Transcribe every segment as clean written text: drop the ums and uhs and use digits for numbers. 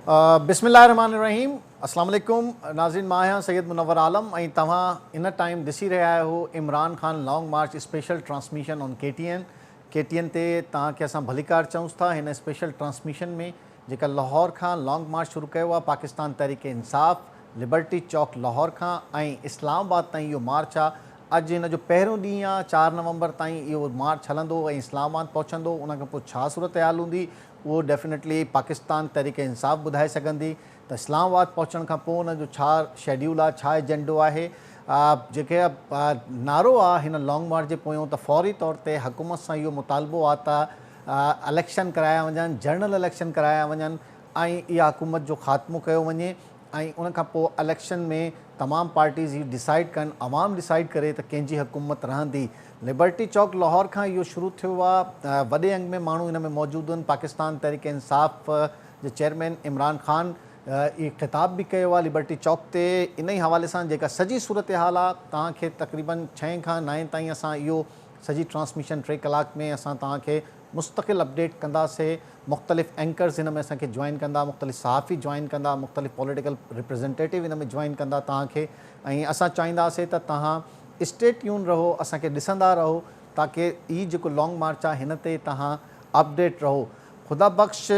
बिस्मिल्लाहिर्रहमानिर्रहीम। अस्सलाम वालेकुम नाज़रीन, मां आहियां सैयद मुनव्वर आलम ऐं तव्हां इन टाइम ॾिसी रहिया आहियो Imran Khan long March special transmission on KTN ते तव्हांखे असां भलीकार चऊं था। हिन स्पेशल ट्रांसमिशन में जेका लाहौर खां लॉन्ग मार्च शुरू कयो आहे पाकिस्तान तहरीक इंसाफ़ लिबर्टी चौक लाहौर खां ऐं इस्लामाबाद ताईं इहो मार्च आहे। अॼु हिन जो पहिरियों ॾींहुं आहे, 4 नवंबर ताईं इहो मार्च हलंदो ऐं इस्लामाबाद पहुचंदो। उन खां पोइ छा सूरत हाल हूंदी उहो डेफिनेटली पाकिस्तान तहरीक इंसाफ़ ॿुधाए सघंदी त इस्लामाबाद पहुचण खां पोइ उन जो छा शेड्यूल आहे, छा एजेंडो आहे। जेके नारो आहे हिन लॉन्ग मार्च जे पोयों त फौरी तौर ते हुकूमत सां इहो मुतालबो आहे त इलेक्शन कराया वञनि, जनरल इलेक्शन कराया वञनि ऐं इहा हुकूमत जो ख़ात्मो कयो वञे ऐं उन खां पोइ इलेक्शन में तमामु पार्टीज़ हीउ डिसाइड कनि, आवाम डिसाइड करे त कंहिंजी हुकूमत रहंदी। लिबर्टी चौक लाहौर खां इहो शुरू थियो आहे। वॾे अंग में माण्हू हिन में मौजूदु आहिनि। पाकिस्तान तहरीक इंसाफ़ जे चेयरमैन इमरान ख़ान इहो ख़िताब बि कयो आहे लिबर्टी चौक ते। इन ई हवाले सां जेका सॼी सूरत हाल आहे तव्हांखे तक़रीबन 6 खां 9 ताईं असां इहो सॼी ट्रांसमिशन 3 कलाक में असां तव्हांखे मुस्तक़िल अपडेट कंदासीं। मुख़्तलिफ़ एंकर्स हिन में असांखे जॉइन कंदा, मुख़्तलिफ़ सहाफ़ी जॉइन कंदा, मुख़्तलिफ़ पॉलिटिकल रिप्रेज़ेंटेटिव हिन में जॉइन कंदा तव्हांखे। ऐं असां चाहींदासीं त तव्हां स्टे ट्यून रहो, असांखे ॾिसंदा रहो ताकी ई जेको लॉन्ग मार्च आहे हिन ते तव्हां अपडेट रहो। ख़ुदा बख़्श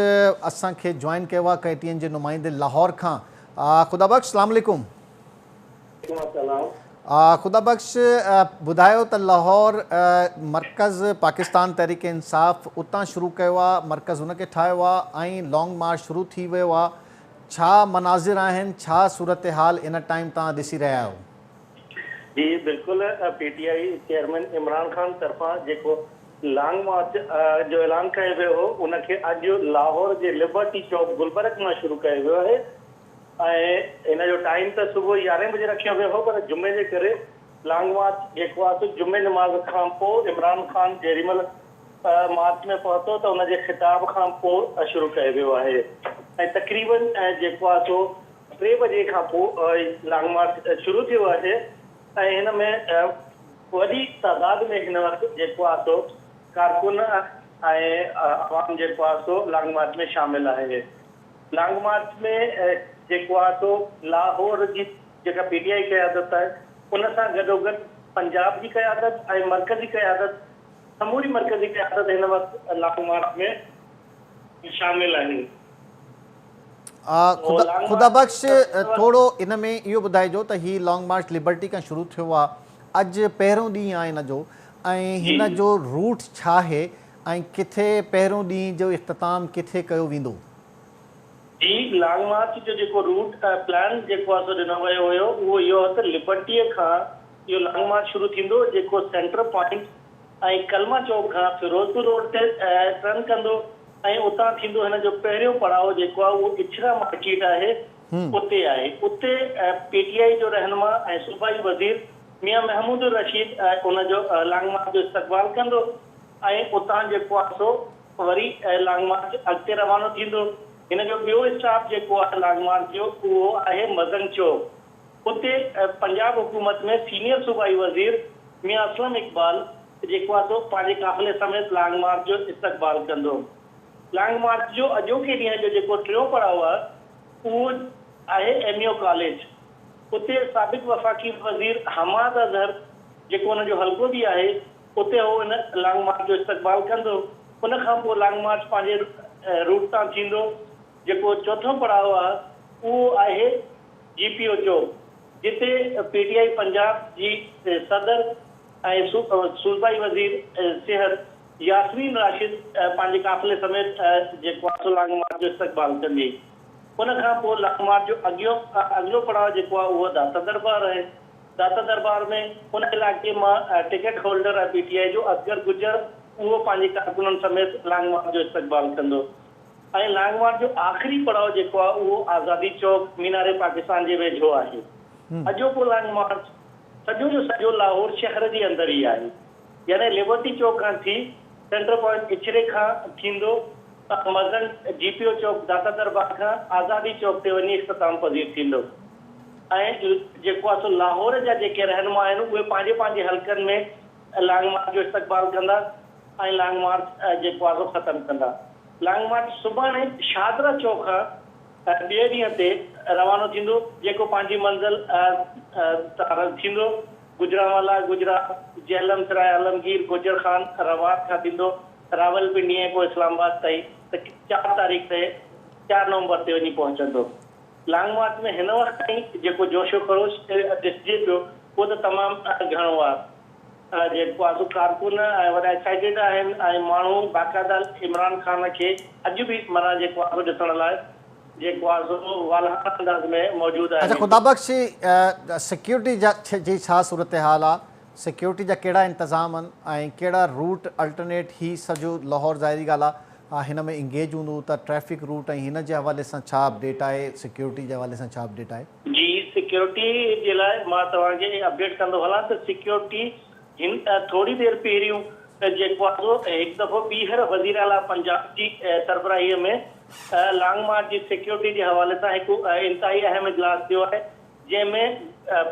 असांखे जॉइन कयो आहे KTN जे नुमाइंदे लाहौर खां। ख़ुदा बख़्श सलाम अलैकुम। ख़ुदा बख़्श ॿुधायो त लाहौर मरकज़ पाकिस्तान तहरीक इंसाफ़ उतां शुरू कयो आहे, मरकज़ हुनखे ठाहियो आहे ऐं लॉन्ग मार्च शुरू थी वियो आहे। छा मनाज़िर आहिनि, छा सूरत हाल इन टाइम तव्हां ॾिसी रहिया आहियो? जी बिल्कुलु, PTI चेयरमैन इमरान ख़ान तरफ़ां जेको लॉन्ग मार्च जो ऐलान कयो वियो हो उनखे अॼु लाहौर जे लिबर्टी चौक गुलबर्ग मां शुरू कयो वियो आहे ऐं इन जो टाइम त सुबुह 11 बजे रखियो वियो हो, पर जुमे जे करे लॉन्ग मार्च जेको आहे जुमे नमाज़ खां पोइ इमरान ख़ान जेॾीमहिल मार्च में पहुतो त उनजे ख़िताब खां पोइ शुरू कयो वियो आहे ऐं तक़रीबन जेको आहे सो 3 बजे खां पोइ लॉन्ग मार्च शुरू थियो आहे ऐं हिन में वॾी तादाद में हिन वक़्तु जेको आहे सो कारकुन ऐं अवाम जेको आहे सो लॉन्ग मार्च में शामिल आहे। लॉन्ग मार्च में जेको आहे सो लाहौर जी जेका PTI क़यादत आहे उन सां गॾोगॾु पंजाब जी क़यादत ऐं मरकज़ी क़यादत, समूरी मरकज़ी क़यादत हिन वक़्तु लॉन्ग मार्च में शामिल आहिनि। ख़ुदा बख़्श थोरो इन में इहो ॿुधाइजो त हीउ लॉन्ग मार्च लिबर्टी खां शुरू थियो आहे, अॼु पहिरियों ॾींहुं आहे हिन जो ऐं हिन जो रूट छा आहे ऐं किथे पहिरियों ॾींहुं जो इख़्तिताम किथे कयो वेंदो? जी, लॉन्ग मार्च जो जेको रूट प्लान जेको आहे सो ॾिनो वियो हुयो उहो इहो आहे त लिबर्टीअ खां इहो लॉन्ग मार्च शुरू थींदो जेको सेंटर पॉइंट ऐं कलमा चौक खां फिरोजपुर रोड ते टर्न कंदो ऐं उतां थींदो हिन जो पहिरियों पड़ाव जेको आहे उहो इछरा मार्केट आहे उते आहे। उते PTI जो रहनुमा ऐं सूबाई वज़ीर मियां महमूद रशीद उनजो लॉन्ग मार्च जो इस्तक़बाल कंदो ऐं उतां जेको आहे सो वरी लॉन्ग मार्च अॻिते रवानो थींदो। हिन जो ॿियो स्टॉप जेको आहे लॉन्ग मार्च जो उहो आहे मदन चौक। उते पंजाब हुकूमत में सीनियर सूबाई वज़ीर मियां असलम इकबाल जेको आहे सो पंहिंजे काफ़िले समेत लॉन्ग मार्च जो इस्तक़बाल कंदो। लॉन्ग मार्च जो अॼोके ॾींहं जो जेको टियों पड़ाव आहे उहो आहे MAO कॉलेज। उते साबिक़ वफ़ाक़ी वज़ीर हमाद अज़हर जेको हुनजो हल्को बि आहे उते उहो हिन लॉन्ग मार्च जो इस्तक़बाल कंदो। उन खां पोइ लॉन्ग मार्च पंहिंजे रूट तां थींदो। जेको चौथों पड़ाव आहे उहो आहे GPO चौक, जिते PTI पंजाब जी सदर ऐं सूबाई वज़ीर सिहत यासमीन राशिद पंहिंजे काफ़िले समेत जेको आहे लॉन्ग मार्च जो इस्तक़बाल कंदी। उन खां पोइ लॉन्ग मार्च जो अॻिलो पड़ाव जेको आहे उहो दाता दरबार आहे। दाता दरबार में उन इलाइक़े मां टिकट होल्डर आहे PTI जो असगर गुजर उहो पंहिंजे कारकुननि समेत लॉन्ग मार्च जो इस्तक़बाल कंदो ऐं लॉन्ग मार्च जो आख़िरी पड़ाव जेको आहे उहो आज़ादी चौक मीनारे पाकिस्तान जे वेझो आहे। अॼोको लॉन्ग मार्च सॼो जो सॼो लाहौर शहर जे अंदरि ई आहे, यानी लिबर्टी चौक खां थी सेंटर पॉइंट इछरे खां थींदो मदन GPO चौक दाता दरबार खां आज़ादी चौक ते वञी इख़्तिताम पज़ीर थींदो ऐं जेको आहे सो लाहौर जा जेके रहनुमा आहिनि उहे पंहिंजे पंहिंजे हल्कनि में लॉन्ग मार्च जो इस्तक़बाल कंदा ऐं लॉन्ग मार्च जेको आहे सो ख़तमु कंदा। लॉन्ग मार्च सुभाणे शादरा चौक खां ॿिए ॾींहं ते रवानो थींदो, जेको पंहिंजी मंज़िल थींदो गुजरांवाला, गुजरात, झेलम सराय, आलमगीर, गुजर खान, रवात खां थींदो रावलपिंडी ऐं पोइ इस्लामाबाद ताईं। त 4 तारीख़ ते 4 नवंबर ते वञी पहुचंदो। लॉन्ग मार्च में हिन वक़्त ताईं जेको जोशो ख़रोश ॾिसिजे पियो उहो त तमामु घणो आहे। जेको आहे कारकुन ऐं वॾा एक्साइटेड आहिनि ऐं माण्हू बाक़ाइदा इमरान ख़ान खे अॼु बि माना जेको आहे ॾिसण लाइ जेको आहे वालहा अंदाज़ में मौजूदु आहे। अच्छा ख़ुदाबख्श सिक्योरिटी जी छा सूरत हाल आहे? सिक्योरिटी जा कहिड़ा इंतज़ाम आहिनि ऐं कहिड़ा रूट अल्टरनेट ही सॼो लाहौर ज़ाहिरी ॻाल्हि आहे हिन में इंगेज हूंदो त ट्रैफिक रूट ऐं हिन जे हवाले सां छा अपडेट आहे? सिक्योरिटी जे हवाले सां छा अपडेट आहे? जी, सिक्योरिटी जे लाइ मां तव्हांखे अपडेट कंदो हलां त सिक्योरिटी हिन थोरी देरि पहिरियों जेको आहे हिकु दफ़ो ॿीहर वज़ीर आला पंजाब जी सरबराहीअ में लॉन्ग मार्च जी सिक्योरिटी जे हवाले सां हिकु इंतिहाई अहम इजलास थियो आहे, जंहिंमें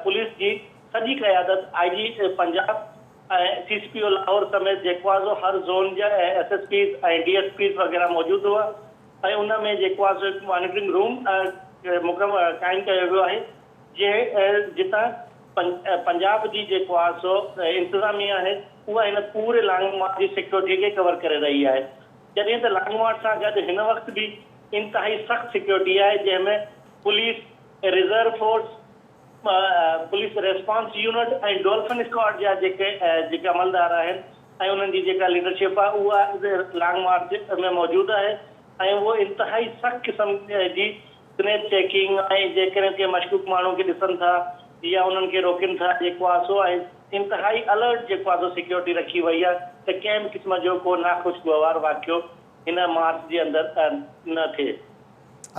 पुलिस जी सॼी क़यादत IG पंजाब ऐं CCPO लाहौर समेत जेको आहे हर ज़ोन जा SSPs ऐं DSPs वग़ैरह मौजूदु हुआ ऐं उन में जेको आहे मॉनिटरिंग रूम क़ाइमु कयो वियो आहे, जितां पंजाब जी जेको आहे सो इंतिज़ामिया आहे उहा हिन पूरे लॉन्ग मार्च जी सिक्योरिटी खे कवर करे रही आहे। जॾहिं त लॉन्ग मार्च सां गॾु हिन वक़्तु बि इंतिहाई सख़्तु सिक्योरिटी आहे, जंहिंमें police, reserve force, police response unit ऐं डॉल्फिन स्क्वाड जा जेके अमलदार आहिनि ऐं उन्हनि जी जेका लीडरशिप आहे उहा लॉन्ग मार्च में मौजूदु आहे ऐं उहो इंतिहाई सख़्तु क़िस्म जी स्नैप चेकिंग ऐं जेकॾहिं के मशकूक माण्हू खे ॾिसनि था या उन्हनि खे रोकनि था जेको आहे सो ऐं इंतिहाई अलर्ट जेको आहे सो सिक्योरिटी रखी वई आहे त कंहिं बि क़िस्म जो को नाख़ुशगवार वाक़ियो हिन मार्च जे अंदरि न थिए।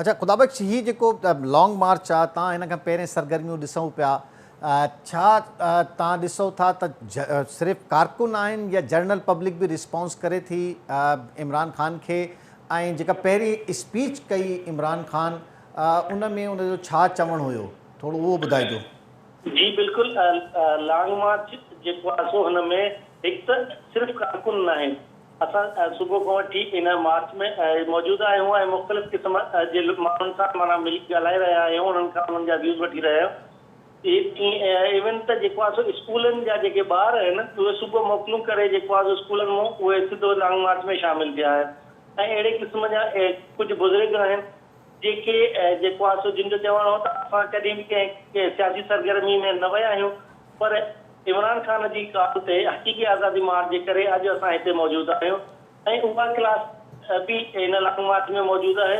अच्छा ख़ुदाबख्श ही जेको लॉन्ग मार्च आहे तव्हां हिन खां पहिरें सरगर्मियूं ॾिसूं पिया, छा तव्हां ॾिसो था त सिर्फ़ु कारकुन आहिनि या जनरल पब्लिक बि रिस्पॉन्स करे थी इमरान ख़ान खे? ऐं जेका पहिरीं स्पीच कई इमरान ख़ान उन में उनजो छा चवणु हुयो, थोरो उहो ॿुधाइजो। जी बिल्कुलु, लॉन्ग मार्च जेको आहे सो हुन में हिकु त सिर्फ़ु कारकुन न आहिनि, असां सुबुह खां वठी इन मार्च में मौजूदु आहियूं ऐं मुख़्तलिफ़ क़िस्म जे माण्हुनि सां माना मिली ॻाल्हाए रहिया आहियूं, उन्हनि खां उन्हनि जा व्यूज़ वठी रहिया आहियूं। इवन त जेको आहे सो स्कूलनि जा जेके ॿार आहिनि उहे सुबुह मोकिलूं करे जेको आहे सो स्कूलनि मां उहे सिधो लॉन्ग मार्च में शामिलु थिया आहिनि ऐं अहिड़े क़िस्म जा कुझु बुज़ुर्ग आहिनि जेके जेको आहे सो जिन जो चवणु हो त असां कॾहिं बि कंहिं सियासी सरगर्मी में न विया आहियूं, पर इमरान ख़ान जी ॻाल्हि ते हक़ीक़ी आज़ादी मार्च जे करे अॼु असां हिते मौजूदु आहियूं ऐं उहा क्लास बि हिन लॉन्ग मार्च में मौजूदु आहे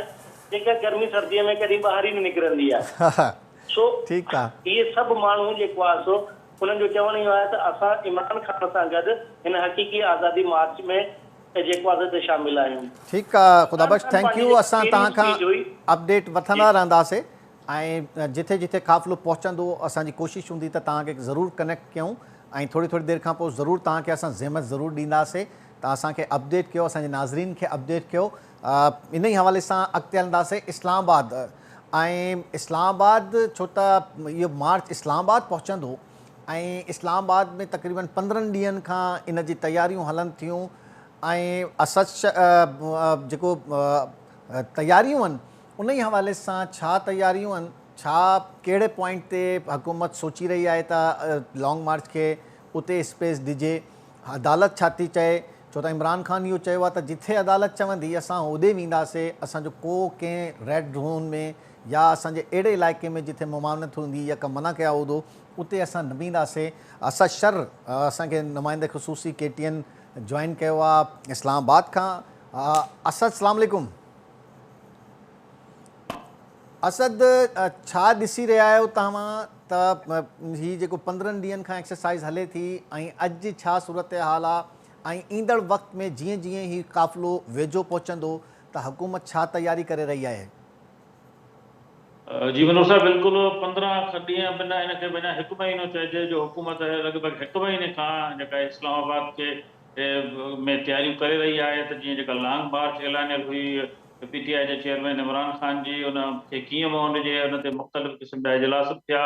जेका गर्मी सर्दीअ में कॾहिं ॿाहिरि ई न निकिरंदी आहे। सो ठीकु आहे, इहे सभु माण्हू जेको आहे सो उन्हनि जो चवणु इहो आहे त असां इमरान ख़ान सां गॾु हिन हक़ीक़ी आज़ादी मार्च में जेको आहे शामिल आहियूं। ठीकु आहे ख़ुदाबख्श, थैंक यू। असां तव्हां खां अपडेट वठंदा रहंदासीं ऐं जिथे जिथे क़ाफ़िलो पहुचंदो असांजी कोशिशि हूंदी त तव्हांखे ज़रूरु कनेक्ट कयूं ऐं थोरी थोरी देरि खां पोइ ज़रूरु तव्हांखे असां ज़हमत ज़रूरु ॾींदासीं, तव्हां असांखे अपडेट कयो, असांजे नाज़रीन खे अपडेट कयो। इन ई हवाले सां अॻिते हलंदासीं इस्लामाबाद ऐं इस्लामाबाद, छो त इहो मार्च इस्लामाबाद पहुचंदो ऐं इस्लामाबाद में तक़रीबन 15 ॾींहंनि खां इन जी तयारियूं हलनि थियूं ऐं जेको तयारियूं आहिनि उन ई हवाले सां छा तयारियूं आहिनि, छा कहिड़े पॉइंट ते हुकूमत सोची रही आहे त लॉन्ग मार्च खे उते स्पेस ॾिजे, अदालत छा थी चए, छो त इमरान ख़ान इहो चयो आहे त जिथे अदालत चवंदी असां होॾे वेंदासीं, असांजो को कंहिं रेड ज़ोन में या असांजे अहिड़े इलाइक़े में जिथे ममानत हूंदी या कमु मना कया हूंदो उते असां न वेंदासीं। असांखे नुमाइंदे ख़ुसूसी KTN जॉइन कयो आहे इस्लामाबाद खां। असद अस्सलाम वालेकुम। असद, छा ॾिसी रहिया आहियो तव्हां त हीअ जेको 15 ॾींहंनि खां एक्सरसाइज़ हले थी ऐं अॼु छा सूरत हाल आहे ऐं ईंदड़ वक़्त में जीअं जीअं हीउ क़ाफ़िलो वेझो पहुचंदो त हुकूमत छा तयारी करे रही आहे? जी मनोज साहब, बिल्कुलु 15 ॾींहं बिना हिनखे बिना हिकु महीनो चइजे जो हुकूमत लॻभॻि हिकु महीने खां जेका इस्लामाबाद खे में तयारियूं करे रही आहे त जीअं जेका लॉन्ग मार्च ऐलानियल हुई PTI जे चेयरमैन इमरान ख़ान जी, उनखे कीअं मोहन ॾिजे, उन ते मुख़्तलिफ़ क़िस्म जा इजलास थिया,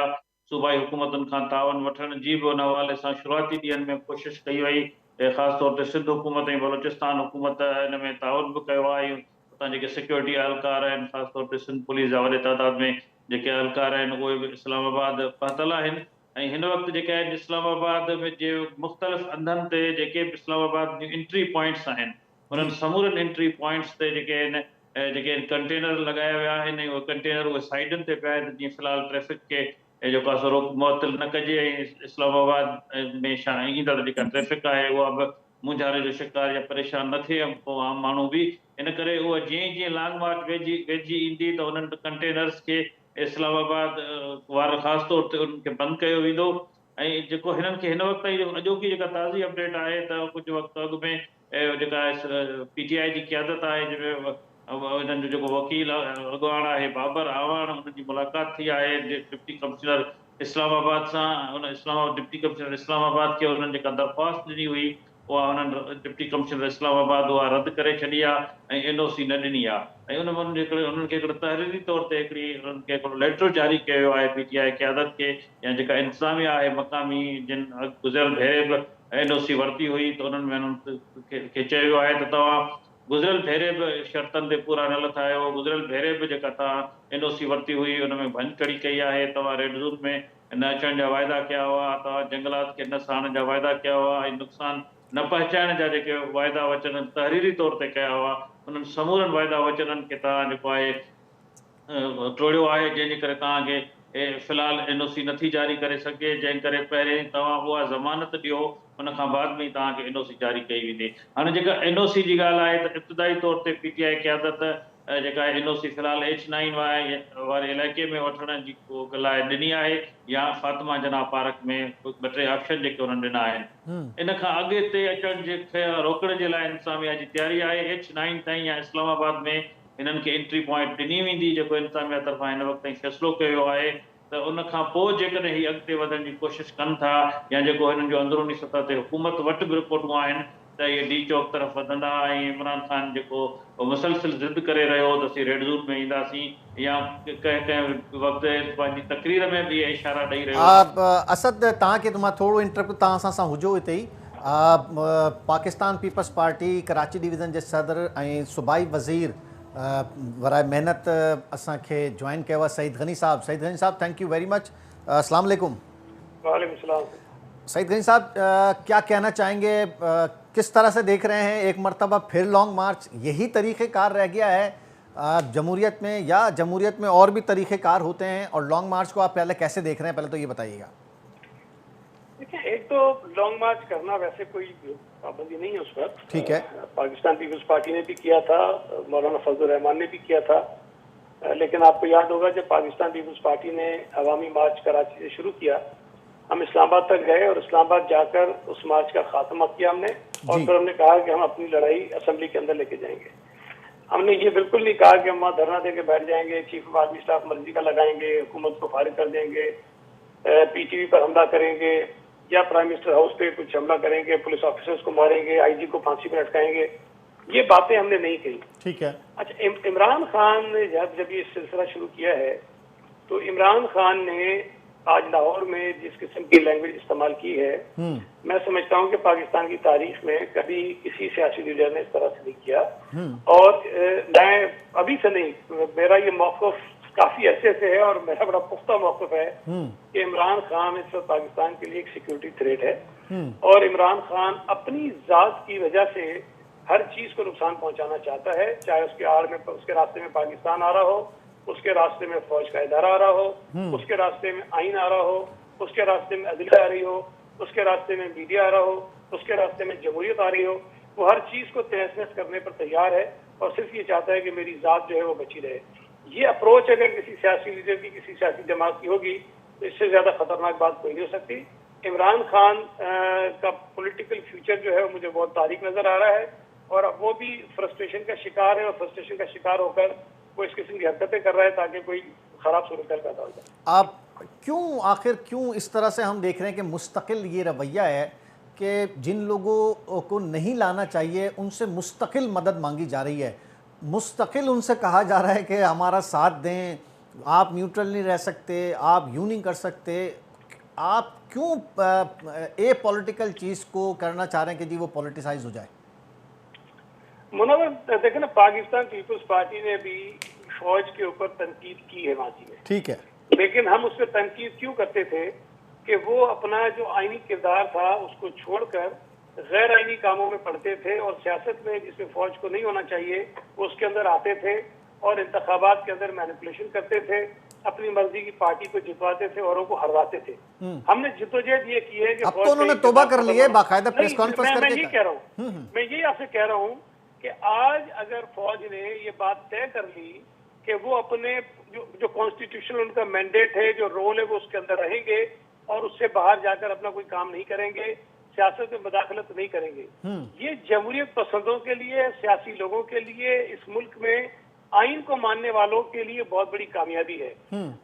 सूबाई हुकूमतुनि खां तावन वठण जी बि उन हवाले सां शुरूआती ॾींहंनि में कोशिशि कई वई, ख़ासि तौर ते सिंध हुकूमत ऐं बलोचिस्तान हुकूमत हिन में ताउन बि कयो आहे। उतां जेके सिक्योरिटी एहलकार आहिनि, ख़ासि तौर ते सिंध पुलिस जा वॾे तादाद में जेके एहलकार आहिनि उहे बि इस्लामाबाद पहुतल आहिनि। ऐं हिन वक़्तु जेके आहिनि इस्लामाबाद में जे मुख़्तलिफ़ हंधनि ते जेके बि इस्लामाबाद जूं एंट्री पॉइंट्स आहिनि उन्हनि समूरनि एंट्री पॉइंट्स ते जेके आहिनि जेके कंटेनर लॻाया विया आहिनि, उहे कंटेनर उहे साइडनि ते पिया आहिनि जीअं फ़िलहाल ट्रैफ़िक खे जेको आहे सो रोक मुअतल न कजे ऐं इस्लामाबाद में ईंदड़ जेका ट्रैफ़िक आहे उहा बि मुंझारे जो शिकार या परेशान न थिए पोइ आम माण्हू बि। इन करे उहा जीअं जीअं लॉन्ग मार्च वेझी ईंदी त उन्हनि कंटेनर्स खे इस्लामाबाद वारा ख़ासि तौर ते उन्हनि खे बंदि कयो वेंदो। ऐं जेको हिननि खे हिन वक़्त जी अॼोकी जेका ताज़ी अपडेट आहे त कुझु वक़्तु अॻु में जेका PTI जी क़यादत आहे जंहिंमें हिननि जो जेको वकील अॻवान आहे बाबर आवान, हुनजी मुलाक़ात थी आहे डिप्टी कमिश्नर इस्लामाबाद सां। हुन डिप्टी कमिश्नर इस्लामाबाद खे हुननि जेका दरख़्वास्त ॾिनी हुई उहा हुननि डिप्टी कमिश्नर इस्लामाबाद उहा रद्द करे छॾी आहे ऐं NOC न ॾिनी आहे। ऐं उन्हनि खे हिकिड़ो तहरीरी तौर ते उन्हनि खे हिकिड़ो लेटर जारी कयो वियो आहे PTI क़यादत खे या जेका इंतिज़ामिया आहे मक़ामी जिन गुज़िरियल भेरे बि NOC वरिती हुई त उन्हनि में उन्हनि खे चयो वियो आहे त तव्हां गुज़िरियल भेरे बि शर्तनि ते पूरा न लथा आहियो, गुज़िरियल भेरे बि जेका तव्हां NOC वरिती हुई उन में भंज कड़ी कई आहे, तव्हां रेड ज़ोन में न अचण जा वाइदा कया हुआ, तव्हां जंगलात खे न साड़ण जा वाइदा कया हुआ ऐं नुक़सान न पहुचाइण जा जेके वाइदा वचन तहरीरी तौर ते कया हुआ उन्हनि समूरनि वाइदा वचननि खे तव्हां जेको आहे टोड़ियो आहे, जंहिंजे करे तव्हांखे फ़िलहाल NOC नथी जारी करे सघे, जंहिं करे पहिरें तव्हां उहा ज़मानत ॾियो उन खां बाद में तव्हांखे NOC जारी कई वेंदी। हाणे जेका NOC जी ॻाल्हि आहे त इब्तिदाई तौर ते PTI क़यादत जेका NOC फ़िलहाल H9 वारे इलाइक़े में वठण जी लाइ ॾिनी आहे या फातिमा जनाब पार्क में 2-3 ऑप्शन जेके उन्हनि ॾिना आहिनि। इन खां अॻिते अचण जे रोकण जे लाइ इंतिज़ामिया जी तयारी आहे। H9 ताईं या इस्लामाबाद में हिननि खे एंट्री पॉइंट ॾिनी वेंदी जेको इंतिज़ामिया तरफ़ां हिन वक़्त ताईं फ़ैसिलो कयो वियो आहे। त उन खां पोइ जेकॾहिं हीअ अॻिते वधण जी कोशिशि कनि था या जेको हिननि जो अंदरूनी सतह ते हुकूमत वटि बि रिपोर्टूं आहिनि त इहे D चौक तरफ़ वधंदा ऐं इमरान ख़ान जेको मुसलसिल ज़िद करे रहियो त असीं रेड ज़ोन में ईंदासीं या कंहिं वक़्तु पंहिंजी तकरीर में बि इशारा ॾेई रहियो। असद तव्हांखे मां थोरो इंटरप्ट तव्हां सां हुजो हिते ई। पाकिस्तान पीपल्स पार्टी कराची डिवीज़न जे सदर ऐं सूबाई वज़ीर वराए महिनत असांखे जॉइन कयो आहे सईद गनी साहब। सईद गनी साहब, थैंक यू वेरी मच। अस्सलाम वालेकुम। वालेकुम सलाम। सईद गनी साहब, क्या कहना चाहेंगे, किस तरह से देख रहे हैं एक मरतबा फिर लॉन्ग मार्च? यही तरीक़ेकार रह गया है जमहूरियत में या जमहूरियत में और भी तरीक़ेकार होते हैं, और लॉन्ग मार्च को आप पहले कैसे देख रहे हैं, पहले तो ये बताइएगा। देखिए, एक तो लॉन्ग मार्च करना वैसे कोई पाबंदी नहीं है उस पर, ठीक है। पाकिस्तान पीपल्स पार्टी ने भी किया था, मौलाना फजल रहमान ने भी किया था, लेकिन आपको याद होगा जब पाकिस्तान पीपल्स पार्टी ने अवामी मार्च कराची से शुरू किया, हम इस्लामाबाद तक गए और इस्लामाबाद जाकर उस मार्च का खात्मा किया हमने, और फिर हमने कहा कि हम अपनी लड़ाई असेंबली के अंदर लेके जाएंगे। हमने ये बिल्कुल नहीं कहा कि हम वहाँ धरना देके बैठ जाएंगे, चीफ ऑफ आर्मी स्टाफ मर्जी का लगाएंगे, हुकूमत को फारिग कर देंगे, PTV पर हमला करेंगे या प्राइम मिनिस्टर हाउस पे कुछ हमला करेंगे, पुलिस ऑफिसर्स को मारेंगे, IG को फांसी पर लटकाएंगे। ये बातें हमने नहीं कही। ठीक है। अच्छा, इमरान खान ने जब ये सिलसिला शुरू किया है तो इमरान खान ने आज लाहौर में जिस किस्म की लैंग्वेज इस्तेमाल की है, मैं समझता हूँ कि पाकिस्तान की तारीख में कभी किसी सियासी लीडर ने इस तरह से नहीं किया। और मैं अभी से नहीं, मेरा ये मौक़िफ़ काफी अच्छे से है और मेरा बड़ा पुख्ता मौक़िफ़ है कि इमरान खान इस वक्त पाकिस्तान के लिए एक सिक्योरिटी थ्रेट है और इमरान खान अपनी जात की वजह से हर चीज को नुकसान पहुंचाना चाहता है, चाहे उसके आड़ में, उसके रास्ते में पाकिस्तान आ रहा हो, उसके रास्ते में फौज का इदारा आ रहा हो, उसके रास्ते में आइन आ रहा हो, उसके रास्ते में अदलिया आ रही हो, उसके रास्ते में मीडिया आ रहा हो, उसके रास्ते में जमहूरियत आ रही हो। वो हर चीज को तहस नहस करने पर तैयार है और सिर्फ ये चाहता है कि मेरी जात जो है वो बची रहे। ये अप्रोच अगर किसी सियासी लीडर की, किसी सियासी जमात की होगी तो इससे ज्यादा खतरनाक बात कोई नहीं हो सकती। इमरान खान का पॉलिटिकल फ्यूचर जो है वो मुझे बहुत तारीक नजर आ रहा है और अब वो भी फ्रस्ट्रेशन का शिकार है और फ्रस्ट्रेशन का शिकार होकर वो इस किस्म की हरकतें कर रहा है ताकि कोई खराब सूरत पैदा हो जाए। आप आखिर क्यों इस तरह से हम देख रहे हैं कि मुस्तकिल ये रवैया है कि जिन लोगों को नहीं लाना चाहिए उनसे मुस्तकिल मदद मांगी जा रही है, मुस्तकिल उनसे कहा जा रहा है कि हमारा साथ दें, आप न्यूट्रल नहीं रह सकते, आप यूँ नहीं कर सकते। आप क्यों ए पॉलिटिकल चीज़ को करना चाह रहे हैं कि जी वो पॉलिटिसाइज हो जाए? मुनव्वर देखें ना, पाकिस्तान पीपल्स पार्टी ने भी फौज के ऊपर तनकीद की है माजी में, ठीक है, लेकिन हम उस पर तनकीद क्यों करते थे कि वो अपना जो आईनी किरदार था उसको छोड़कर गैर आईनी कामों में पड़ते थे और सियासत में जिसमें फौज को नहीं होना चाहिए वो उसके अंदर आते थे और इंतखाबात के अंदर मैनिपुलेशन करते थे, अपनी मर्जी की पार्टी को जितवाते थे, औरों को हरवाते थे। हमने जिद्दोजहद ये की है कि अब तो उन्होंने तौबा कर ली है, बाकायदा प्रेस नहीं, कॉन्फ्रेंस मैं करके ये कह रहा हूँ, मैं ये आपसे कह रहा हूँ कि आज अगर फौज ने ये बात तय कर ली कि वो अपने जो कॉन्स्टिट्यूशनल उनका मैंडेट है, जो रोल है, वो उसके अंदर रहेंगे और उससे बाहर जाकर अपना कोई काम नहीं करेंगे, सियासत में मुदाखलत नहीं करेंगे, ये जमहूरियत पसंदों के लिए, सियासी लोगों के लिए, इस मुल्क में आइन को मानने वालों के लिए बहुत बड़ी कामयाबी है।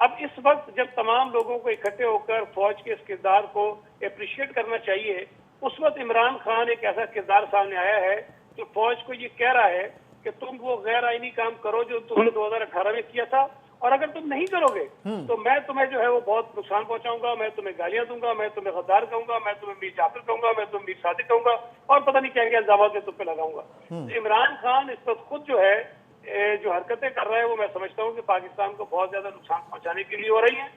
अब इस वक्त जब तमाम लोगों को इकट्ठे होकर फौज के इस किरदार को अप्रिशिएट करना चाहिए, उस वक्त इमरान खान एक ऐसा किरदार सामने आया है जो फौज को ये कह रहा है कि तुम वो गैर आईनी काम करो जो तुमने 2018 में किया था, और अगर तुम नहीं करोगे तो मैं तुम्हें जो है वो बहुत नुकसान पहुंचाऊंगा, मैं तुम्हें गालियां दूंगा, मैं तुम्हें गद्दार कहूंगा, मैं तुम्हें मीर जाफर कहूंगा, मैं तुम्हें मीर सादिक कहूंगा और पता नहीं क्या क्या इल्जाम मैं तुम पे लगाऊंगा। तो इमरान खान इस वक्त खुद जो है जो हरकतें कर रहा है वो मैं समझता हूँ कि पाकिस्तान को बहुत ज्यादा नुकसान पहुंचाने के लिए हो रही है,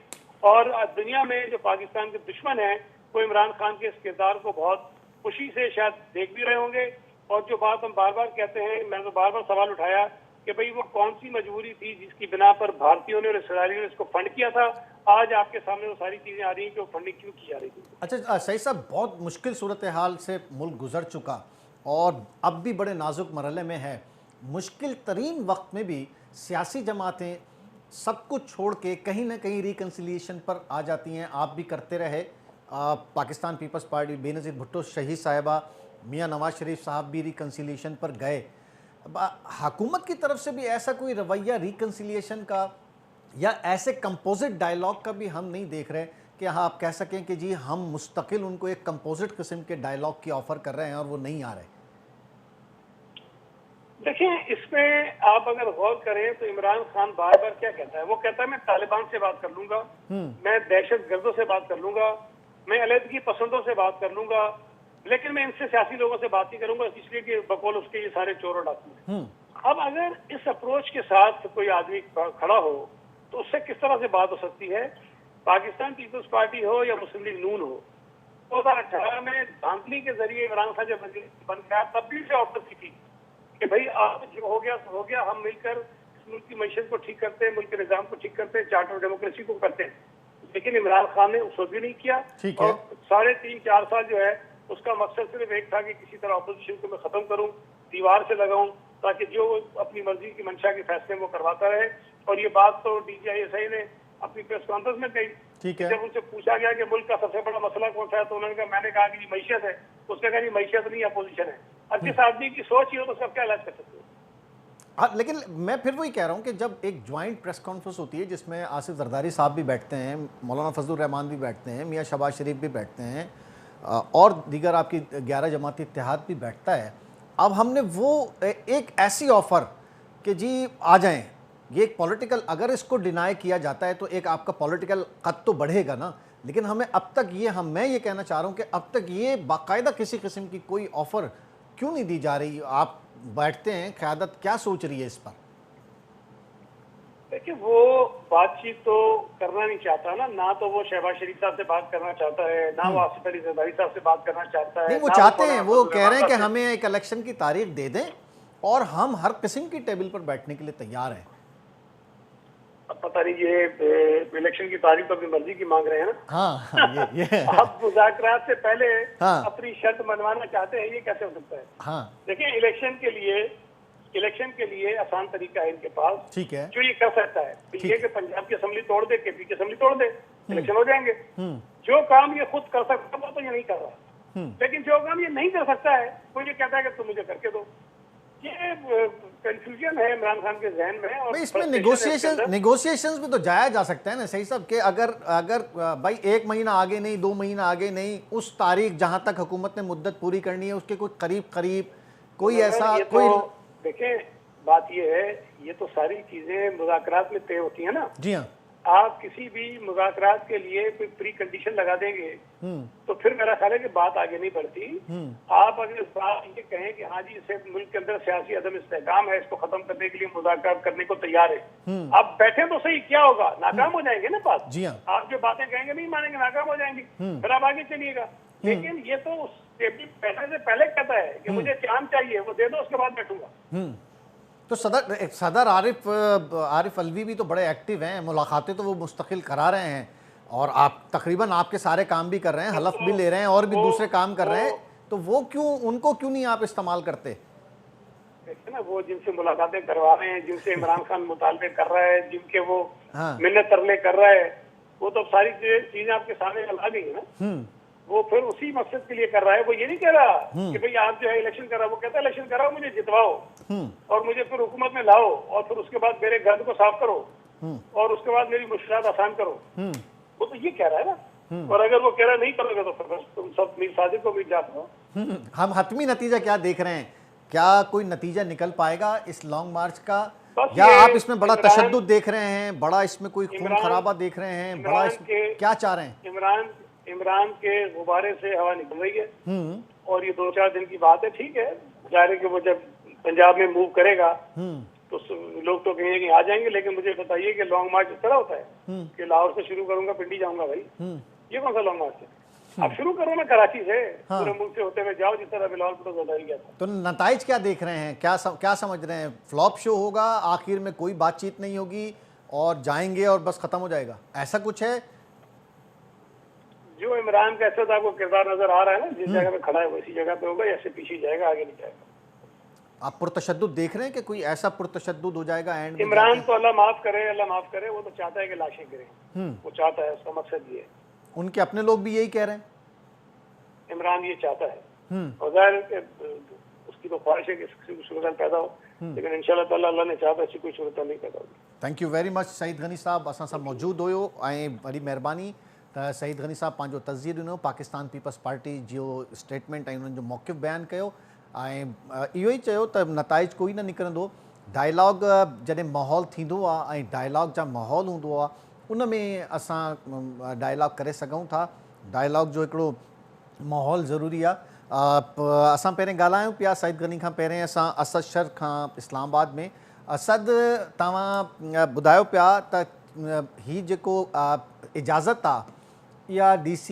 और दुनिया में जो पाकिस्तान के दुश्मन है वो इमरान खान के इस किरदार को बहुत खुशी से शायद देख भी रहे होंगे। और जो बात हम बार बार कहते हैं, मैंने तो बार बार सवाल उठाया कि भाई वो कौन सी मजबूरी थी जिसकी बिना पर भारतीयों ने और इसराइलियों ने इसको फंड किया था। आज आपके सामने वो सारी चीजें आ रही हैं कि वो फंडिंग क्यों की जा रही थी। अच्छा सही साहब, बहुत मुश्किल सूरत हाल से मुल्क गुजर चुका और अब भी बड़े नाजुक मरहले में है। मुश्किल तरीन वक्त में भी सियासी जमातें सब कुछ छोड़ के कहीं ना कहीं रिकन्सिलिएशन पर आ जाती हैं। आप भी करते रहे, पाकिस्तान पीपल्स पार्टी, बेनज़ीर भुट्टो शहीद साहिबा, मियां नवाज शरीफ साहब भी रिकन्सिलिएशन पर गए। हुकूमत की तरफ से भी ऐसा कोई रवैया रिकन्सिलिएशन का या ऐसे कंपोजिट डायलॉग का भी हम नहीं देख रहे कि हाँ आप कह सकें कि जी हम मुस्तकिल उनको एक कंपोजिट किस्म के डायलॉग की ऑफर कर रहे हैं और वो नहीं आ रहे। देखिए, इसमें आप अगर गौर करें तो इमरान खान बार बार क्या कहता है, वो कहता है मैं तालिबान से बात कर लूंगा, मैं दहशत गर्दों से बात कर लूंगा, मैं अलहदगी पसंदों से बात कर लूंगा, लेकिन मैं इनसे सियासी लोगों से बात नहीं करूंगा, इसलिए कि बकौल उसके ये सारे चोर और डाकू हैं। अब अगर इस अप्रोच के साथ कोई आदमी खड़ा हो तो उससे किस तरह से बात हो सकती है। पाकिस्तान पीपल्स पार्टी हो या मुस्लिम लीग नून हो, 2018 में धांधली के जरिए इमरान खान जब बन गया तब भी से ऑफर की थी कि भाई आप जो हो गया तो हो गया, हम मिलकर इस मुल्क की मैशत को ठीक करते हैं, मुल्क के निजाम को ठीक करते हैं, चार्टर ऑफ डेमोक्रेसी को करते हैं। लेकिन इमरान खान ने उस वक्त भी नहीं किया और 3.5-4 साल जो है उसका मकसद सिर्फ एक था कि किसी तरह अपोजिशन को मैं खत्म करूं, दीवार से लगाऊं, ताकि जो अपनी मर्जी की मंशा के फैसले वो करवाता रहे। और ये बात तो DGISI ने अपनी प्रेस कॉन्फ्रेंस में कही। जब उनसे पूछा गया कि मुल्क का सबसे बड़ा मसला कौन सा है तो उन्होंने कहा, मैंने कहा कि मैशत है। उसने कहा मैशत नहीं अपोजिशन है। अब जिस आदमी की सोच ही हो तो सब क्या इलाज कर सकते हो। हाँ, लेकिन मैं फिर वही कह रहा हूँ कि जब एक ज्वाइंट प्रेस कॉन्फ्रेंस होती है जिसमें आसिफ जरदारी साहब भी बैठते हैं, मौलाना फजलुर रहमान भी बैठते हैं, मियाँ शहबाज शरीफ भी बैठते हैं और दीगर आपकी 11 जमाती इत्तेहाद भी बैठता है। अब हमने वो एक ऐसी ऑफ़र कि जी आ जाएं, ये एक पॉलिटिकल, अगर इसको डिनाई किया जाता है तो एक आपका पॉलिटिकल कद तो बढ़ेगा ना, लेकिन हमें अब तक ये मैं ये कहना चाह रहा हूँ कि अब तक ये बाकायदा किसी किस्म की कोई ऑफ़र क्यों नहीं दी जा रही। आप बैठते हैं, क़यादत क्या सोच रही है इस पर? देखिए, वो बातचीत तो करना नहीं चाहता ना तो वो शहबाज शरीफ साहब से बात करना चाहता है, ना वो आसिफ अली जरदारी साहब से बात करना चाहता है। नहीं, वो चाहते हैं, वो कह रहे हैं कि हमें एक इलेक्शन की तारीख दे दें और हम हर किस्म की टेबल पर बैठने के लिए तैयार हैं। अब पता नहीं, ये इलेक्शन की तारीख तो अपनी मर्जी की मांग रहे हैं ना। हाँ, ये आप मुज़ाकरात से पहले अपनी शर्त मनवाना चाहते हैं, ये कैसे हो सकता है? हाँ, देखिए, इलेक्शन के लिए आसान तरीका है इनके पास, ठीक है, जो ये कर सकता है ये कि पंजाब की असेंबली तोड़ दे, KP की असेंबली तोड़ दे, इलेक्शन हो जाएंगे। जो काम ये खुद कर सकता है वो तो ये नहीं कर रहा, लेकिन जो काम ये नहीं कर सकता है वो ये कहता है कि तुम मुझे करके दो। ये कंफ्यूजन है इमरान खान के जहन में। और इसमें नेगोशिएशंस भी तो जाया जा सकता है ना सही साहब, कि अगर भाई 1 महीना आगे नहीं, 2 महीना आगे नहीं, उस तारीख जहां तक हुकूमत ने मुद्दत पूरी करनी है उसके कोई करीब कोई ऐसा कोई। देखें, बात ये है, ये तो सारी चीजें मुज़ाकरात में तय होती है ना। जी हाँ, आप किसी भी मुज़ाकरात के लिए कोई प्री कंडीशन लगा देंगे तो फिर मेरा ख्याल है कि बात आगे नहीं बढ़ती। आप अगर इस बात ये कहें कि हाँ जी इसे मुल्क के अंदर सियासी अदम इस्तेहकाम है, इसको खत्म करने के लिए मुज़ाकरात करने को तैयार है, आप बैठे तो सही, क्या होगा, नाकाम हो जाएंगे ना बात। जी हाँ। आप जो बातें कहेंगे नहीं मानेंगे, नाकाम हो जाएंगी, फिर आप आगे चलिएगा। लेकिन ये तो पैसे से पहले कहता है कि मुझे चांद चाहिए, वो दे दो, उसके बाद बैठूंगा। तो सदर आरिफ अलवी भी तो बड़े एक्टिव हैं, मुलाकातें तो वो मुस्तकिल करा रहे हैं और आप तकरीबन आपके सारे काम भी कर रहे हैं, हलफ भी ले रहे हैं और भी दूसरे काम कर रहे हैं, तो वो उनको क्यों नहीं आप इस्तेमाल करते? देखिए ना, वो जिनसे मुलाकातें करवा रहे हैं, जिनसे इमरान खान मुतालबे कर रहा है, जिनके वो मिन्नत तरले कर रहा है, वो तो सारी चीजें आपके सामने ला दी है ना। वो फिर उसी मकसद के लिए कर रहा है। वो ये नहीं कह रहा कि भाई आप जो है इलेक्शन कर रहा है, वो कहता है इलेक्शन कराओ, मुझे जितवाओ और मुझे फिर हुकूमत में लाओ और फिर उसके बाद मेरे घर को साफ करो और उसके बाद मेरी मुश्किलात आसान करो। वो तो ये कह रहा है ना। और अगर वो कह रहा नहीं करोगे तो फिर तुम सब मीर साजिद को भी जाते हो। हम हतमी नतीजा क्या देख रहे हैं? क्या कोई नतीजा निकल पाएगा इस लॉन्ग मार्च का, या आप इसमें बड़ा तशद्दुद देख रहे हैं, बड़ा इसमें कोई खून खराबा देख रहे हैं, बड़ा इसमें क्या चाह रहे हैं? इमरान के गुब्बारे से हवा निकल रही है और ये 2-4 दिन की बात है। ठीक है, जाहिर है कि वो जब पंजाब में मूव करेगा तो लोग तो कहेंगे कि आ जाएंगे, लेकिन मुझे बताइए कि लॉन्ग मार्च इस तरह होता है कि लाहौर से शुरू करूंगा पिंडी जाऊंगा भाई, ये कौन सा लॉन्ग मार्च है? आप शुरू करो ना कराची से, पूरे मुल्क से होते हुए जाओ, जिस तरह बिलावल भुट्टो बताया गया था। तो नताइज क्या देख रहे हैं, क्या समझ रहे हैं? फ्लॉप शो होगा, आखिर में कोई बातचीत नहीं होगी और जाएंगे और बस खत्म हो जाएगा, ऐसा कुछ है? जो इमरान का ऐसा आपको किरदार नजर आ रहा है ना, जिस जगह पे खड़ा है वैसी जगह पे होगा, ऐसे पीछे जाएगा, आगे नहीं जाएगा। आप पुरतशद्दुद देख रहे हैं कि कोई ऐसा पुरतशद्दुद हो जाएगा एंड में? इमरान तो अल्लाह माफ करे, वो तो चाहता है कि लाशें गिरें, वो चाहता है, उसका मकसद ये है। उनके अपने लोग भी यही कह रहे हैं, इमरान ये चाहता है और जाहिर उसकी तो ख्वाहिश है कि किसी सूरत पैदा हो, लेकिन इंशाल्लाह ताला अल्लाह ने चाहा तो ऐसी कोई सूरत नहीं पैदा होगी। Thank you very much Saeed Ghani साहब, असां सां मौजूद हुयो ऐं बड़ी महिरबानी त सईद गनी साहब पंहिंजो तज़ियो ॾिनो, पाकिस्तान पीपल्स पार्टी जो स्टेटमेंट ऐं उन्हनि जो मौक़िफ़ बयानु कयो ऐं इहो ई चयो त नताइज कोई न निकिरंदो। डायलॉग जॾहिं माहौल थींदो आहे ऐं डायलॉग जा माहौल हूंदो आहे, उन में असां डायलॉग करे सघूं था। डायलॉग जो हिकिड़ो माहौल ज़रूरी आहे। असां पहिरें ॻाल्हायूं पिया सईद गनी खां पहिरें असां असद शर खां इस्लामाबाद में। असद, तव्हां ॿुधायो पिया त हीअ जेको इजाज़त आहे इहा DC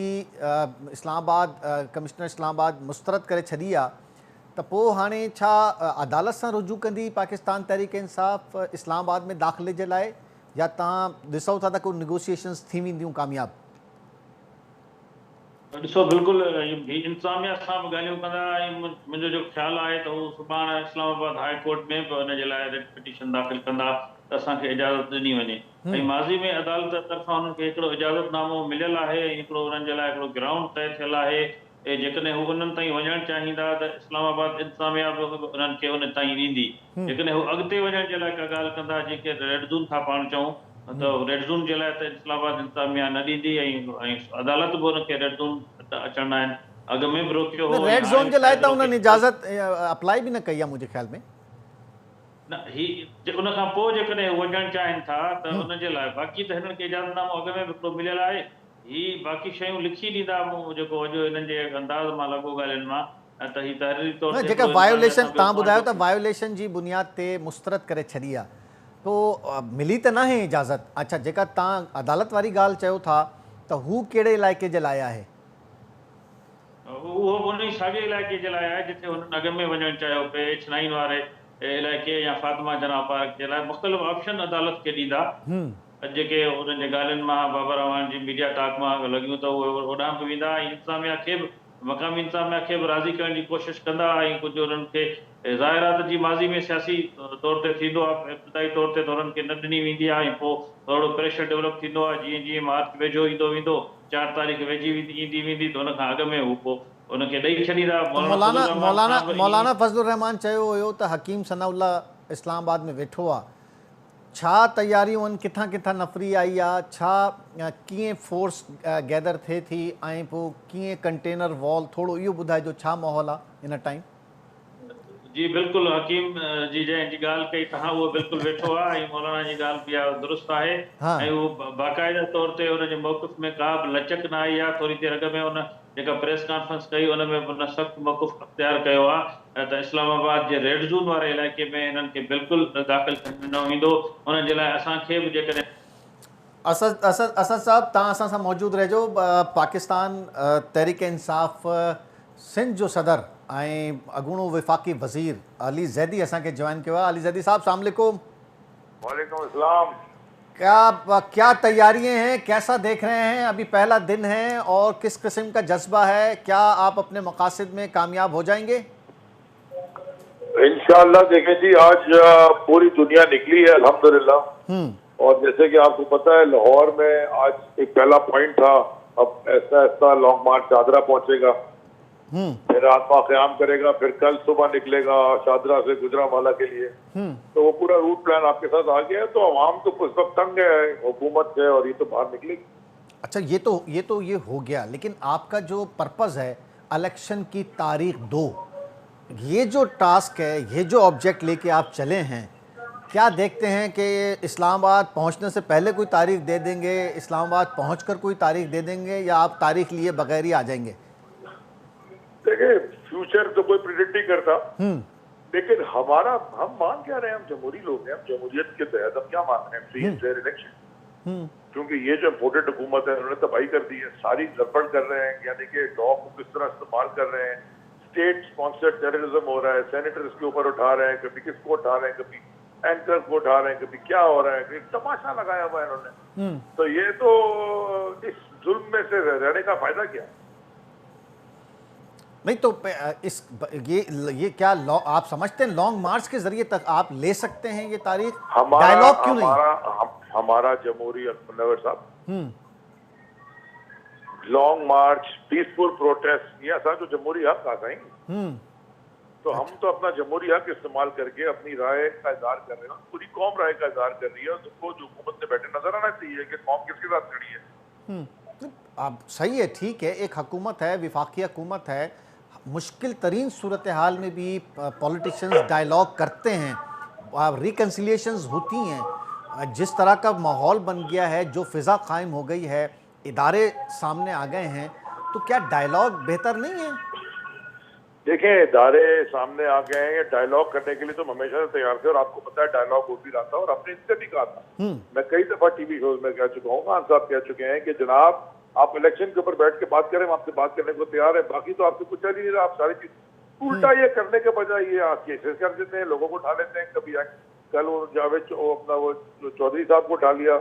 इस्लामाबाद कमिश्नर इस्लामाबाद मुस्तरद करे छॾी आहे, त पोइ हाणे छा अदालत सां रुजू कंदी पाकिस्तान तहरीक इंसाफ़ इस्लामाबाद में दाख़िले जे लाइ, या तव्हां ॾिसो था त कोई निगोशिएशन्स थी वेंदियूं कामयाब? ॾिसो, बिल्कुलु इंतज़ामिया सां बि ॻाल्हियूं कंदा, ऐं मुंहिंजो जो ख़्यालु आहे त हू सुभाणे इस्लामाबाद हाई कोर्ट में बि हुन जे लाइ रिट पिटीशन दाख़िल कंदा त असांखे इजाज़त ॾिनी वञे। ऐं माज़ी में अदालत तरफ़ां हुननि खे हिकिड़ो इजाज़तनामो मिलियल आहे, हिकिड़ो हुननि जे लाइ हिकिड़ो ग्राउंड तइ थियल आहे, ऐं जेकॾहिं हू उन्हनि ताईं वञणु चाहींदा त इस्लामाबाद इंतज़ामिया बि उन्हनि खे उन ताईं ॾींदी। जेकॾहिं हू अॻिते वञण जे लाइ का ॻाल्हि कंदा, जंहिंखे रेड ज़ोन था पाण चऊं, त रेड ज़ोन जे लाइ त इस्लामाबाद इंतज़ामिया न ॾींदी ऐं अदालत बि हुनखे रेड ज़ोन अचणु आहिनि अॻु में बि रोकियो हो। रेड ज़ोन जे लाइ त उन्हनि इजाज़त अप्लाई बि न कई आहे मुंहिंजे ख़्याल में। न, ही उन खां पोइ जेकॾहिं वञणु चाहिनि था त उन जे लाइ बाक़ी त हिननि खे इजाज़तनामो अॻु में बि हिकिड़ो मिलियल आहे। ही बाक़ी शयूं लिखी ॾींदा, मूं जेको अॼु हिननि जे अंदाज़ मां लॻो ॻाल्हियुनि मां, त ही तहरीरी तौर ते जेका वायोलेशन तव्हां ॿुधायो त वायोलेशन जी बुनियाद ते मुस्तरद करे छॾी आहे, पोइ मिली त न आहे इजाज़त? अच्छा, जेका तव्हां अदालत वारी ॻाल्हि चयो था त हू कहिड़े इलाइक़े जे लाइ आहे? उहो उन ई साॻे इलाइक़े जे लाइ आहे जिथे हुननि अॻु में वञणु चाहियो पिए, H9 वारे इलाइक़े या फातिमा जना पार्क जे लाइ मुख़्तलिफ़ ऑप्शन अदालत खे ॾींदा। जेके उन्हनि जे ॻाल्हियुनि मां बाबर रहमान जी मीडिया टॉक मां लॻियूं त उहे होॾां बि वेंदा, इंतज़ामिया खे बि मक़ामी इंतज़ामिया खे बि राज़ी करण जी कोशिशि कंदा, ऐं कुझु उन्हनि खे ज़ाहिरात जी माज़ी में सियासी तौर ते थींदो आहे, इब्तिदाई तौर ते त उन्हनि खे न ॾिनी वेंदी आहे, ऐं पोइ थोरो प्रेशर डेवलप थींदो आहे। जीअं जीअं मार्च वेझो ईंदो वेंदो, 4 तारीख़ वेझी ईंदी वेंदी, त हुन खां अॻु में हू पोइ उनखे ॾेई छॾींदा। मौलाना फज़लुर रहमान चयो हुयो त हकीम सनाउल्लाह इस्लामाबाद में वेठो आहे, छा तयारियूं आहिनि, किथां किथां नफ़री आई आहे, छा कीअं फोर्स गैदर थिए थी, ऐं पोइ कीअं कंटेनर वॉल, थोरो इहो ॿुधाइजो छा माहौल आहे इन टाइम? जी बिल्कुलु हकीम जी जंहिंजी ॻाल्हि कई तव्हां उहो बिल्कुलु वेठो आहे ऐं मौलाना जी ॻाल्हि बि आहे दुरुस्त आहे हाँ। ऐं उहो बाक़ाइदा तौर ते हुनजे मौक़िफ़ में का बि लचक न आई आहे। थोरी देरि अॻु में हुन जेका प्रेस कॉन्फ्रेंस कई उन में हुन सख़्तु मौक़िफ़ अख़्तियार कयो आहे त इस्लामाबाद जे रेड ज़ोन वारे इलाइक़े में हिननि खे बिल्कुलु दाख़िल थियणु न ईंदो। उन जे लाइ असांखे बि जेकॾहिं असद साहब तव्हां असां सां मौजूदु रहिजो। पाकिस्तान तहरीक इंसाफ़ सिंध जो सदर ऐं अॻूणो विफ़ाक़ी वज़ीर अली ज़ैदी असांखे जॉइन कयो आहे। अली ज़ैदी साहब अस्सलाम वालेकुम। वालेकुम अस्सलाम। क्या तैयारियां हैं, कैसा देख रहे हैं? अभी पहला दिन है और किस किस्म का जज्बा है? क्या आप अपने मकासद में कामयाब हो जाएंगे? इंशाअल्लाह देखें जी, आज पूरी दुनिया निकली है अल्हम्दुलिल्लाह। और जैसे कि आपको पता है लाहौर में आज एक पहला पॉइंट था, अब ऐसा ऐसा लॉन्ग मार्च शादरा पहुंचेगा, फिर रात को क़याम करेगा, फिर कल सुबह निकलेगा शादरा से गुजरांवाला के लिए। तो वो पूरा रूट प्लान आपके साथ आ गया है। तो आवाम तो उस वक्त तंग है हुकूमत से और ये तो बाहर निकलेगी। अच्छा, ये हो गया, लेकिन आपका जो पर्पज़ है इलेक्शन की तारीख 2, ये जो टास्क है, ये जो ऑब्जेक्ट लेके आप चले हैं, क्या देखते हैं कि इस्लामाबाद पहुंचने से पहले कोई तारीख दे देंगे, इस्लामाबाद पहुंचकर कोई तारीख दे देंगे, या आप तारीख लिए बगैर ही आ जाएंगे? देखिए, फ्यूचर तो कोई प्रिडिक्ट नहीं करता, लेकिन हम मान क्या रहे हैं, हम जमहूरी लोग हैं, हम जमहूरियत के तहत हम क्या मान रहे हैं, फ्री एंड फेयर इलेक्शन। क्योंकि ये जो इम्पोर्टेड हुकूमत है उन्होंने तबाही कर दी है, सारी गड़बड़ कर रहे हैं, यानी कि लॉ को किस तरह इस्तेमाल कर रहे हैं, स्टेट स्पॉन्सर्ड टेररिज्म हो रहा है, सेनेटर्स के ऊपर उठा रहे हैं, कभी किसको उठा रहे हैं, कभी एंकर को उठा रहे हैं, कभी क्या हो रहा है, तमाशा लगाया हुआ है इन्होंने। तो ये तो इस जुल्म में से रहने का फायदा क्या? नहीं तो ये क्या आप समझते हैं लॉन्ग मार्च के जरिए तक आप ले सकते हैं ये तारीख? डायलॉग क्यों नहीं? हमारा जमहूरी मुनव्वर साहब, लॉन्ग मार्च, पीसफुल प्रोटेस्ट, ये असा जो जमहूरी हक आता है, तो हम तो अपना जमहूरी हक इस्तेमाल करके अपनी राय का इजहार कर रहे हैं। पूरी कौम राय का इजहार कर रही है, सबको जो हुकूमत से बैठे नजर आना चाहिए कि कौम किसके साथ खड़ी है। अब सही है, ठीक है, एक हुकूमत है, विफाकी हुकूमत है, मुश्किल तरीन सूरत हाल में भी पॉलिटिशियंस डायलॉग करते हैं, रिकन्सिलिएशंस होती हैं। जिस तरह का माहौल बन गया है, जो फ़िज़ा कायम हो गई है, इदारे सामने आ गए हैं, तो क्या डायलॉग बेहतर नहीं है? देखें, इदारे सामने आ गए हैं, डायलॉग करने के लिए तो हमेशा से तैयार थे, और आपको पता है डायलॉग हो भी रहा था और अपने इससे भी कहा था। मैं कई दफा टीवी शोज में कह चुका हूँ, खान साहब कह चुके हैं कि जनाब आप इलेक्शन के ऊपर बैठ के बात करें, हम आपसे बात करने को तैयार है, बाकी तो आपसे कुछ नहीं रहा, आप सारी चीज उल्टा ये करने के बजाय ये आप केसेस कर देते हैं, लोगों को उठा लेते हैं। कभी कल वो जावेद अपना वो चौधरी साहब को उठा लिया,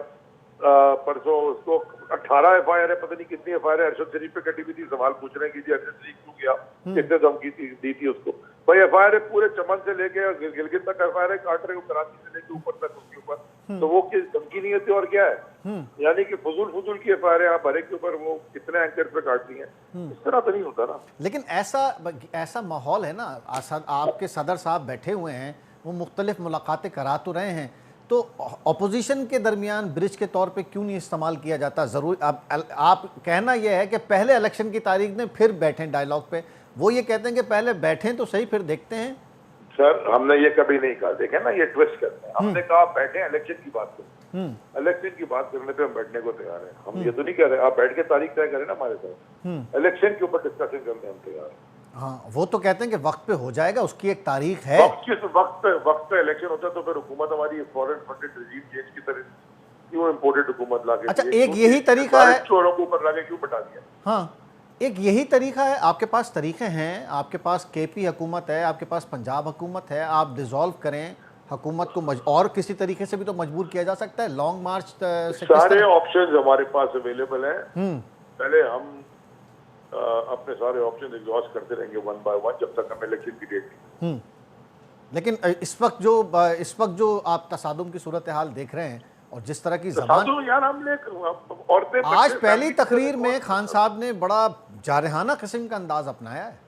परसों उसको 18 FIR है, पता नहीं कितनी FIR है, अरशद शरीफ पे कटी हुई थी, सवाल पूछ रहे हैं कि अरशद शरीफ क्यों गया, कितने धमकी दी थी उसको। भाई FIR है पूरे चमन से लेके गिलगित तक FIR है, काटरे को कराची से लेके ऊपर तक उसके ऊपर, तो वो धमकी नहीं होती और क्या है? यानी कि फजूल की FIR है, आप हर एक के ऊपर वो कितने एंकर पे काटती हैं, इस तरह तो नहीं होता ना। लेकिन ऐसा माहौल है ना, आपके सदर साहब बैठे हुए हैं, वो मुख्तलिफ मुलाकातें करा तो रहे हैं, तो अपोजिशन के दरमियान ब्रिज के तौर पे क्यों नहीं इस्तेमाल किया जाता? ज़रूर आप कहना यह है कि पहले इलेक्शन की तारीख ने फिर बैठें डायलॉग पे, वो ये कहते हैं कि पहले बैठें तो सही, फिर देखते हैं। सर, हमने ये कभी नहीं कहा, देखें ना, ये ट्विस्ट करते हैं। हमने कहा बैठे इलेक्शन की बात करें, इलेक्शन की बात करने पे हम बैठने को तैयार हैं। हम ये तो नहीं कह रहे आप बैठ के तारीख तय करें ना हमारे साथ, इलेक्शन के ऊपर डिस्कशन करने हम तैयार हैं। हाँ, वो तो कहते हैं कि वक्त पे हो जाएगा, उसकी एक तारीख है। वक्त पे इलेक्शन होता है तो फिर हुकूमत हमारी फॉरेन फंडेड रिजीम चेंज की तरह क्यों इम्पोर्टेड हुकूमत लाके, अच्छा, एक यही तरीका है, चोरों को ऊपर लाके क्यों बता दिया? हाँ, एक यही तरीका है। आपके पास तरीके हैं, आपके पास KP हुकूमत है, आपके पास पंजाब हुकूमत है, आप डिसॉल्व करें हुकूमत को, और किसी तरीके से भी तो मजबूर किया जा सकता है। लॉन्ग मार्च से सारे ऑप्शंस हमारे पास अवेलेबल हैं। पहले हम अपने सारे ऑप्शन एग्जॉस्ट करते रहेंगे वन बाय वन जब तक हम इलेक्शन की डेट नहीं। लेकिन इस वक्त जो आप तसादुम की सूरत हाल देख रहे हैं और जिस तरह की ज़बान, यार हमने औरतें आज पहली तकरीर में खान साहब ने बड़ा जारहाना किस्म का अंदाज अपनाया है।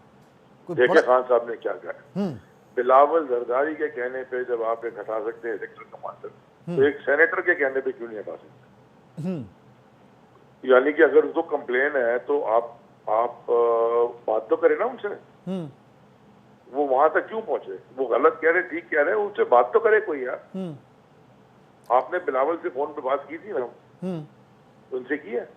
देखिए खान साहब ने क्या कहा, बिलावल जरदारी के कहने पे जब आप एक हटा सकते हैं सेक्टर कमांडर, तो एक सेनेटर के कहने पे क्यों नहीं हटा सकते? यानी कि अगर उनको कंप्लेन है तो आप बात तो करें ना उनसे। वो वहां तक क्यों पहुंचे? वो गलत कह रहे, ठीक कह रहे हैं, उससे बात तो करे कोई यार। आपने बिलावल से फोन पे बात की थी ना, उनसे की है?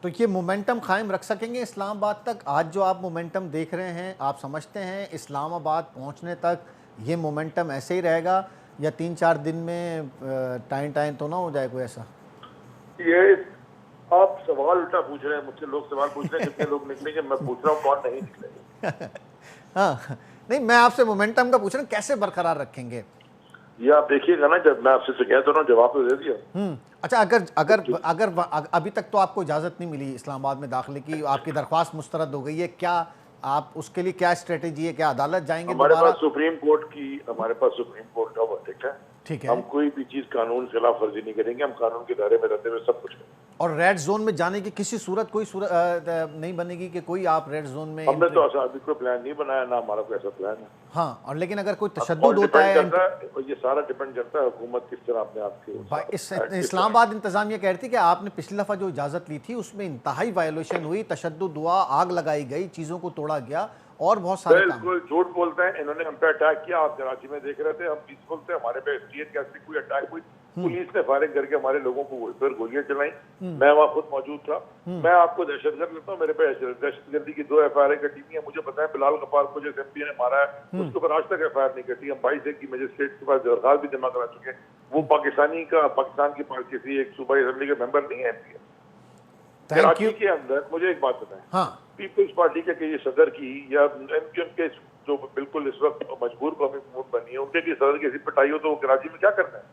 तो ये मोमेंटम कायम रख सकेंगे इस्लामाबाद तक? आज जो आप मोमेंटम देख रहे हैं, आप समझते हैं इस्लामाबाद पहुंचने तक ये मोमेंटम ऐसे ही रहेगा, या 3-4 दिन में टाइम तो ना हो जाए कोई ऐसा? ये आप सवाल उल्टा पूछ रहे हैं मुझसे। लोग सवाल पूछ रहे हैं कितने लोग निकलेंगे, मैं पूछ रहा हूँ कौन नहीं निकलेंगे। हाँ, नहीं, मैं आपसे मोमेंटम का पूछ रहा हूँ, कैसे बरकरार रखेंगे? ये आप देखिएगा ना, जब मैं आपसे कह तो रहा हूँ, जवाब तो दे दिया। अच्छा, अगर अगर अगर अभी तक तो आपको इजाज़त नहीं मिली इस्लामाबाद में दाखिले की, आपकी दरख्वास्त मुस्तरद हो गई है, क्या आप उसके लिए क्या स्ट्रेटेजी है? क्या अदालत जाएंगे हमारे दोबारा? पास सुप्रीम कोर्ट का वर्डिक्ट है। ठीक है। हम कोई भी चीज कानून खिलाफ वर्जी नहीं करेंगे, हम कानून के दायरे में रहते हुए सब कुछ करेंगे। और रेड जोन में जाने की किसी सूरत कोई सूरत नहीं बनेगी कि कोई आप रेड जोन में? हमने तो ऐसा अभी कोई प्लान नहीं बनाया, ना हमारा कोई ऐसा प्लान है। हाँ, और लेकिन अगर कोई और तशद्दुद होता है, ये सारा डिपेंड करता है हुकूमत किस तरह अपने आप के। इस्लामाबाद इंतजामिया कह रही थी कि आपने पिछली दफ़ा जो इजाज़त ली थी उसमें इंतहाई वायलेशन हुई, तशद्दुद हुआ, आग लगाई गई, चीज़ों को तोड़ा गया और बहुत सारे काम। बिल्कुल झूठ बोलते हैं। इन्होंने हम पे अटैक किया, आप कराची में देख रहे थे, हम पीसफुल थे, हमारे पे स्टेट कैसे कोई अटैक हुई, पुलिस ने फायरिंग करके हमारे लोगों को फिर गोलियां चलाई। मैं वहाँ खुद मौजूद था। मैं आपको दहशतगर्द लगता हूँ, मेरे पे दहशतगर्दी की 2 FIR कटी हुई है। मुझे पता है बिलाल गफ्फार को जिस MP ने मारा है उसके ऊपर आज तक FIR नहीं कटी। हम 22 की मजिस्ट्रेट के पास दरखास्त भी जमा करा चुके हैं। वो पाकिस्तान की किसी एक सूबाई असेंबली के मेंबर नहीं है। कराची के अंदर मुझे एक बात बताएं, हाँ, पीपल्स पार्टी के सदर की या MPM के जो बिल्कुल इस वक्त मजबूर कौमी मूड बनी है, उनके की सदर की ऐसी पिटाई हो तो वो कराची में क्या करना है?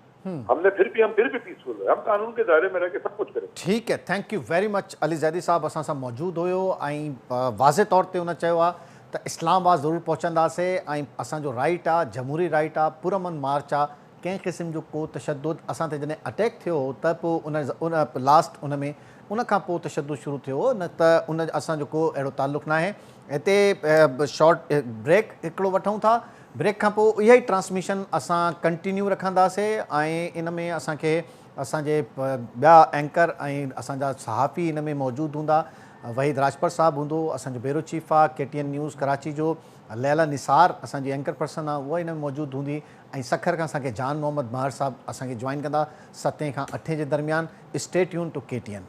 हम फिर भी पीसफुल है, हम कानून के दायरे में रह के सब कुछ करें। ठीक है, thank you very much. Ali Zaidi साहब असां सां मौजूद हुयो ऐं वाज़े तौर ते हुन चयो आहे त इस्लामाबाद ज़रूरु पहुचंदासीं ऐं असांजो राइट आहे, जमहूरी राइट आहे, पुरअमन मार्च आहे। कंहिं क़िस्म जो को तशद्दुद असां ते जॾहिं अटैक थियो त पोइ उन लास्ट उन में उन खां पोइ तशद्दुद शुरू थियो, न त उन असांजो को अहिड़ो ताल्लुक़ न आहे। हिते शॉर्ट ब्रेक हिकिड़ो वठूं था, ब्रेक खां पोइ इहा ई ट्रांसमिशन असां कंटिन्यू रखंदासीं ऐं इन में असांखे असांजे ॿिया एंकर ऐं असांजा सहाफ़ी इन में मौजूदु हूंदा। वहीद राजपर साहबु हूंदो, असांजो ब्यूरो चीफ आहे KTN न्यूज़ कराची जो। लैला निसार असांजी एंकर पर्सन आहे, उहा इन में मौजूदु हूंदी। ऐं सखर खां असांखे जान मोहम्मद महर साहब असांखे जॉइन कंदा 7 खां 8 जे दरमियान। Stay tune to KTN।